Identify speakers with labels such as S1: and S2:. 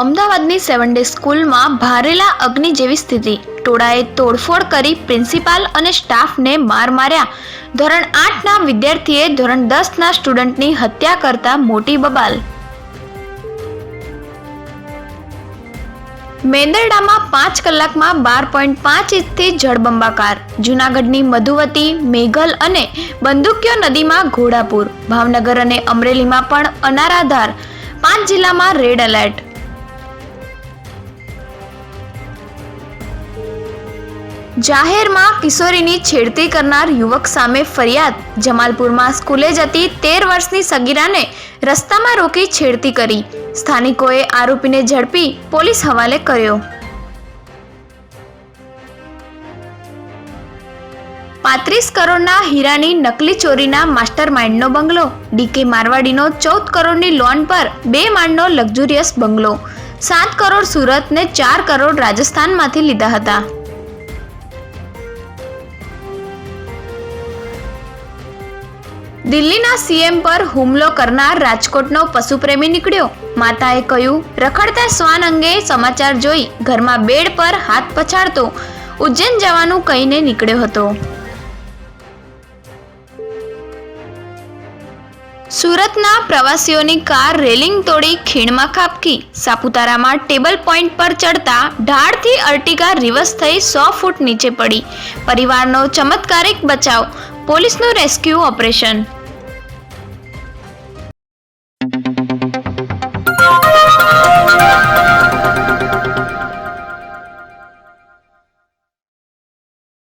S1: અમદાવાદની 7 ડે સ્કૂલમાં ભારેલા અગ્નિ જેવી સ્થિતિ. ટોળાએ તોડફોડ કરી પ્રિન્સિપાલ અને સ્ટાફને માર માર્યા. ધોરણ 8ના વિદ્યાર્થીએ ધોરણ 10ના સ્ટુડન્ટની હત્યા કરતા મોટી બબાલ. મેંદરડામાં 5 કલાકમાં 12.5 ઇંચથી જળબંબાકાર. જૂનાગઢની મધુવતી, મેઘલ અને બંદૂક્યો નદીમાં ઘોડાપૂર. ભાવનગર અને અમરેલીમાં પણ અનારાધાર. 5 જિલ્લામાં રેડ એલર્ટ. જાહેરમાં કિશોરીની છેડતી કરનાર યુવક સામે ફરિયાદ. જમાલપુરમાં સ્કૂલે જતી 13 વર્ષની સગીરાને રસ્તામાં રોકી છેડતી કરી. સ્થાનિકોએ આરોપીને ઝડપી પોલીસ હવાલે કર્યો. 35 કરોડના હીરાની નકલી ચોરીના માસ્ટરમાઇન્ડનો બંગલો. ડીકે મારવાડીનો 14 કરોડની લોન પર 2 માળનો લક્ઝુરિયસ બંગલો. 7 કરોડ સુરત ને 4 કરોડ રાજસ્થાનમાંથી લીધા હતા. દિલ્હીના સીએમ પર હુમલો કરનાર રાજકોટનો પશુપ્રેમી નીકળ્યો. માતાએ કહ્યું, રખડતા શ્વાન અંગે સમાચાર જોઈ ઘરમાં બેડ પર હાથ પછાડતો ઉજ્જૈન જવાનું કહીને નીકળ્યો હતો. સુરતના પ્રવાસીઓની કાર રેલિંગ તોડી ખીણમાં ખાબકી. સાપુતારામાં ટેબલ પોઈન્ટ પર ચડતા ઢાળથી અર્ટિગા રિવર્સ થઈ 100 ફૂટ નીચે પડી. પરિવારનો ચમત્કારિક બચાવ. પોલીસનું રેસ્ક્યુ ઓપરેશન.